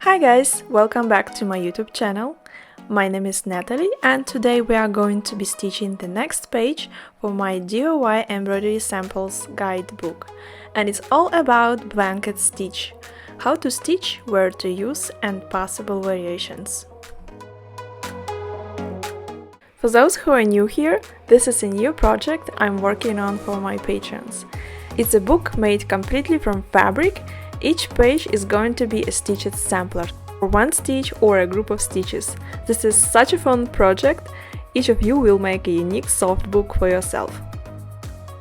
Hi guys, welcome back to my YouTube channel. My name is Natalie and today we are going to be stitching the next page for my DIY Embroidery Samples Guide Book. And it's all about blanket stitch, how to stitch, where to use and possible variations. For those who are new here, this is a new project I'm working on for my patrons. It's a book made completely from fabric. Each page is going to be a stitched sampler, for one stitch or a group of stitches. This is such a fun project. Each of you will make a unique soft book for yourself.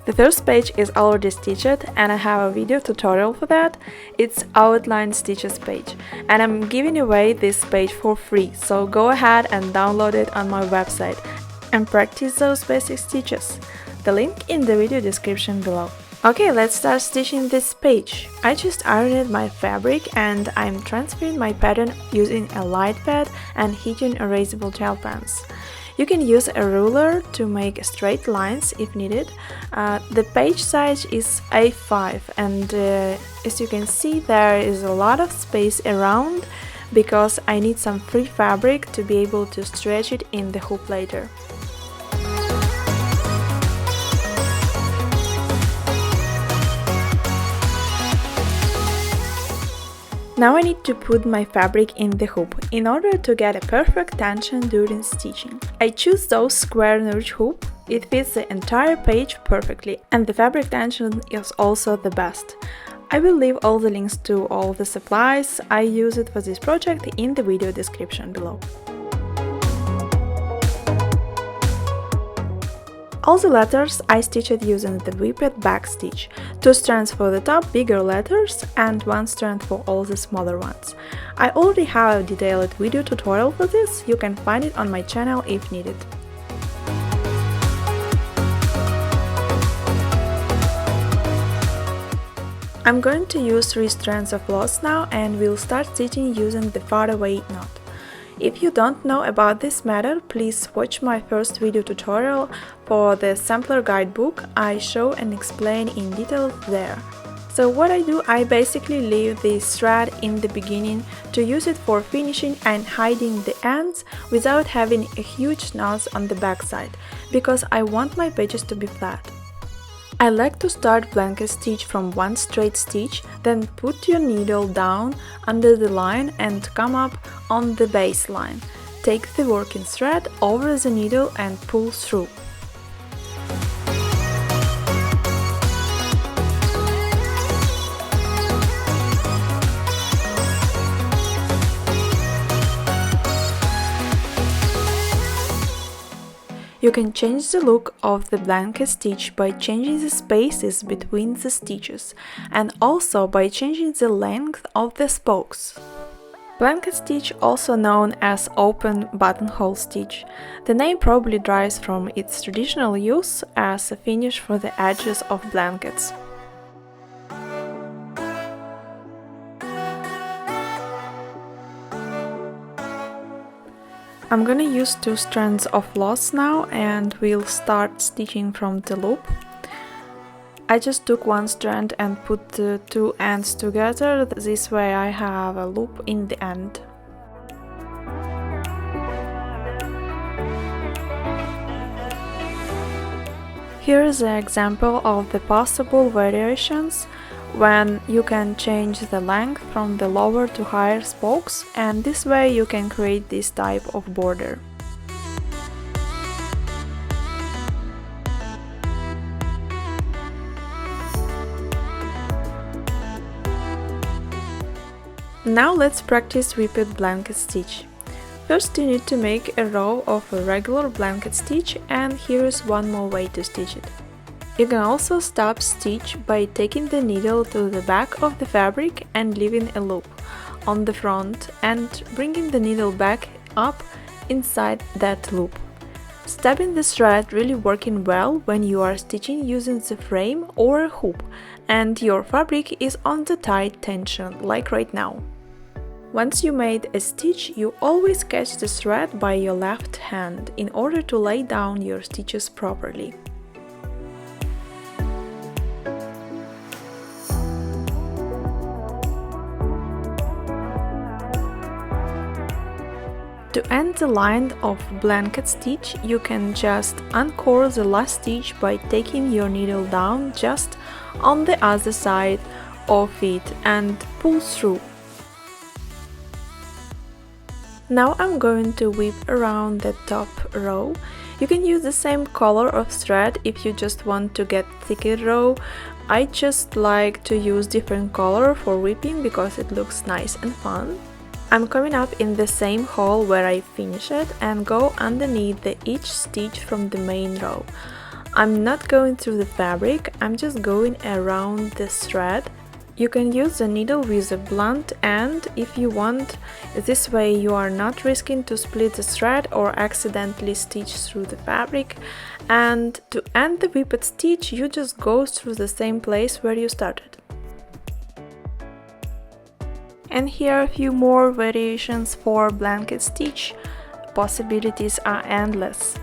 The first page is already stitched and I have a video tutorial for that. It's outline stitches page and I'm giving away this page for free, so go ahead and download it on my website and practice those basic stitches. The link in the video description below. Okay, let's start stitching this page. I just ironed my fabric and I'm transferring my pattern using a light pad and heating erasable gel pens. You can use a ruler to make straight lines if needed. The page size is A5 and as you can see there is a lot of space around because I need some free fabric to be able to stretch it in the hoop later. Now I need to put my fabric in the hoop in order to get a perfect tension during stitching. I choose those square notch hoop. It fits the entire page perfectly and the fabric tension is also the best. I will leave all the links to all the supplies I used for this project in the video description below. All the letters I stitched using the whipped back stitch, 2 strands for the top bigger letters and 1 strand for all the smaller ones. I already have a detailed video tutorial for this, you can find it on my channel if needed. I'm going to use 3 strands of floss now and we'll start stitching using the far away knot. If you don't know about this matter, please watch my first video tutorial for the Sampler Guide Book. I show and explain in detail there. So what I do, I basically leave this thread in the beginning to use it for finishing and hiding the ends without having a huge knots on the back side, because I want my pages to be flat. I like to start blanket stitch from one straight stitch, then put your needle down under the line and come up on the baseline. Take the working thread over the needle and pull through. You can change the look of the blanket stitch by changing the spaces between the stitches and also by changing the length of the spokes. Blanket stitch, also known as open buttonhole stitch. The name probably derives from its traditional use as a finish for the edges of blankets. I'm gonna use 2 strands of floss now and we'll start stitching from the loop. I just took 1 strand and put the 2 ends together, this way I have a loop in the end. Here is an example of the possible variations when you can change the length from the lower to higher spokes, and this way you can create this type of border. Now let's practice whipped blanket stitch. First you need to make a row of a regular blanket stitch and here is one more way to stitch it. You can also stop stitch by taking the needle to the back of the fabric and leaving a loop on the front and bringing the needle back up inside that loop. Stabbing the thread really working well when you are stitching using the frame or a hoop and your fabric is on the tight tension, like right now. Once you made a stitch, you always catch the thread by your left hand in order to lay down your stitches properly. To end the line of blanket stitch, you can just uncore the last stitch by taking your needle down just on the other side of it and pull through. Now I'm going to whip around the top row. You can use the same color of thread if you just want to get thicker row. I just like to use different color for whipping because it looks nice and fun. I'm coming up in the same hole where I finish it and go underneath each stitch from the main row. I'm not going through the fabric, I'm just going around the thread. You can use the needle with a blunt end if you want. This way you are not risking to split the thread or accidentally stitch through the fabric. And to end the whipped stitch, you just go through the same place where you started. And here are a few more variations for blanket stitch. Possibilities are endless.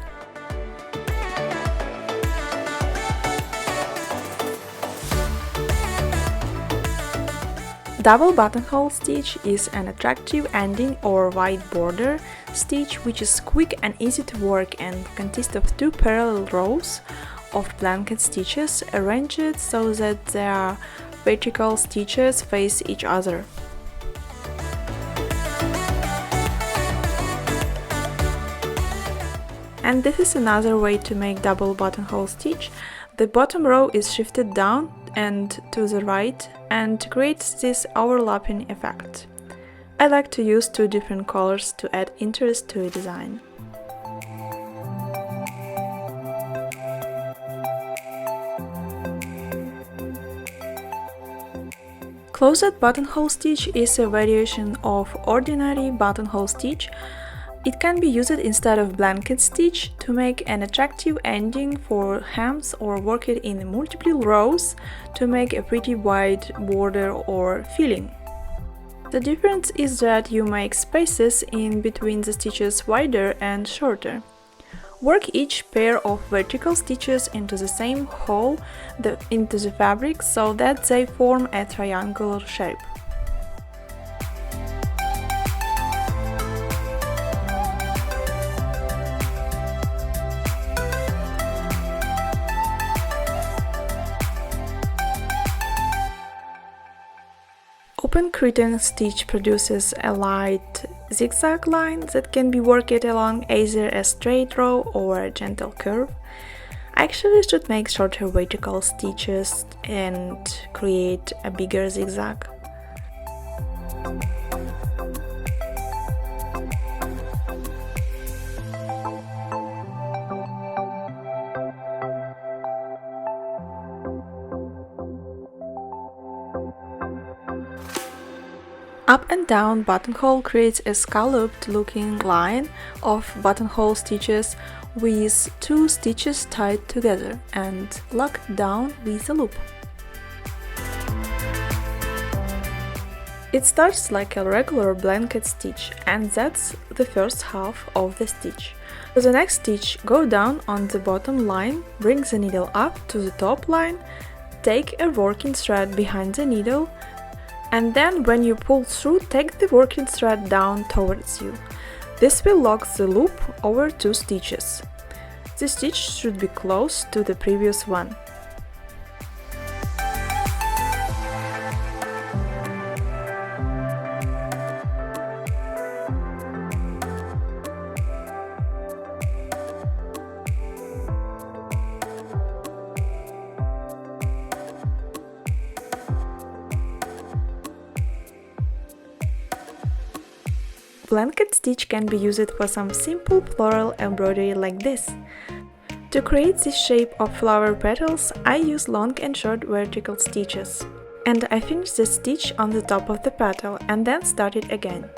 Double buttonhole stitch is an attractive ending or wide border stitch which is quick and easy to work and consists of two parallel rows of blanket stitches arranged so that their vertical stitches face each other. And this is another way to make double buttonhole stitch. The bottom row is shifted down and to the right and creates this overlapping effect. I like to use two different colors to add interest to a design. Closed buttonhole stitch is a variation of ordinary buttonhole stitch. It can be used instead of blanket stitch to make an attractive ending for hems or work it in multiple rows to make a pretty wide border or filling. The difference is that you make spaces in between the stitches wider and shorter. Work each pair of vertical stitches into the same hole into the fabric so that they form a triangular shape. Open Cretan stitch produces a light zigzag line that can be worked along either a straight row or a gentle curve. I actually should make shorter vertical stitches and create a bigger zigzag. Up and down buttonhole creates a scalloped looking line of buttonhole stitches with two stitches tied together and locked down with a loop. It starts like a regular blanket stitch and that's the first half of the stitch. For the next stitch, go down on the bottom line, bring the needle up to the top line, take a working thread behind the needle, and then when you pull through, take the working thread down towards you. This will lock the loop over two stitches. The stitch should be close to the previous one. Blanket stitch can be used for some simple floral embroidery like this. To create this shape of flower petals, I use long and short vertical stitches. And I finish the stitch on the top of the petal and then start it again.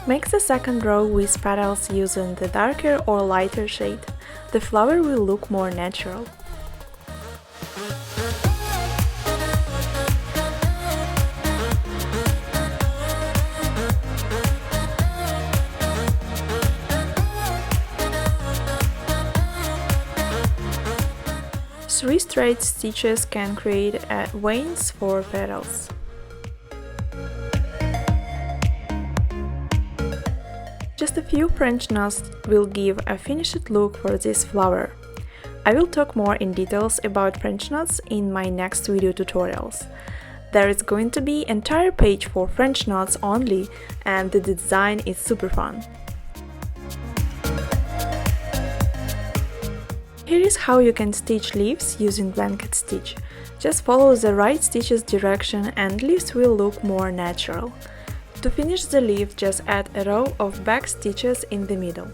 Make the second row with petals using the darker or lighter shade. The flower will look more natural. Three straight stitches can create veins for petals. Just a few French knots will give a finished look for this flower. I will talk more in details about French knots in my next video tutorials. There is going to be an entire page for French knots only, and the design is super fun. Here is how you can stitch leaves using blanket stitch. Just follow the right stitch's direction and leaves will look more natural. To finish the leaf, just add a row of back stitches in the middle.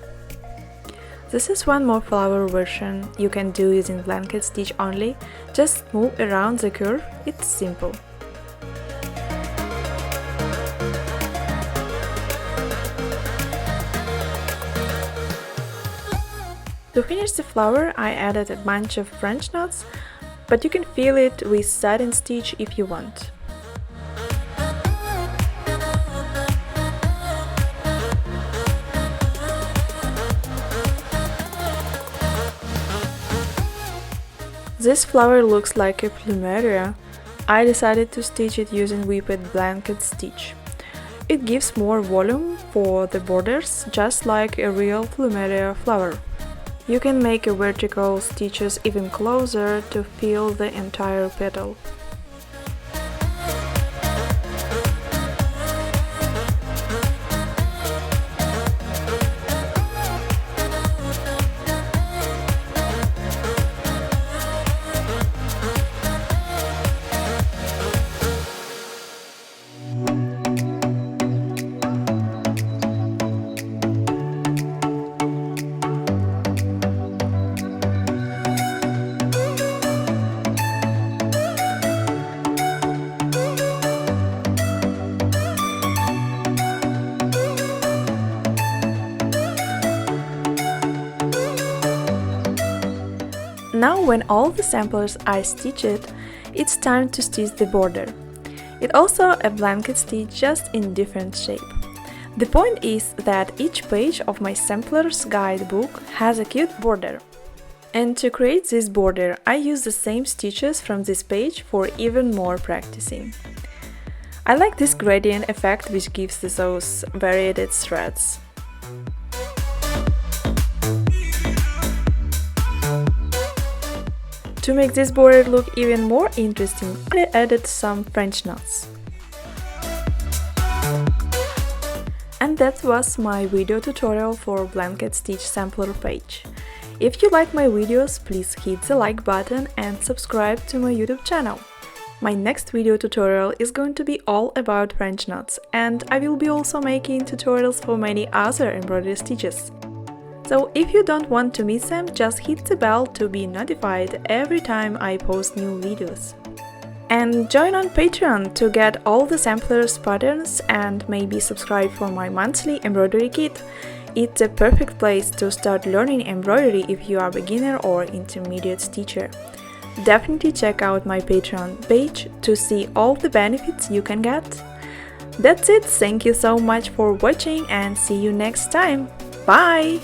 This is one more flower version you can do using blanket stitch only. Just move around the curve, it's simple. To finish the flower, I added a bunch of French knots, but you can fill it with satin stitch if you want. This flower looks like a plumeria. I decided to stitch it using whipped blanket stitch. It gives more volume for the borders, just like a real plumeria flower. You can make a vertical stitches even closer to fill the entire petal. Now when all the samplers are stitched, it's time to stitch the border. It's also a blanket stitch, just in different shape. The point is that each page of my Samplers Guide book has a cute border. And to create this border, I use the same stitches from this page for even more practicing. I like this gradient effect, which gives those varied threads. To make this border look even more interesting, I added some French knots. And that was my video tutorial for blanket stitch sampler page. If you like my videos, please hit the like button and subscribe to my YouTube channel. My next video tutorial is going to be all about French knots, and I will be also making tutorials for many other embroidery stitches. So if you don't want to miss them, just hit the bell to be notified every time I post new videos. And join on Patreon to get all the samplers patterns and maybe subscribe for my monthly embroidery kit. It's a perfect place to start learning embroidery if you are a beginner or intermediate stitcher. Definitely check out my Patreon page to see all the benefits you can get. That's it, thank you so much for watching and see you next time. Bye!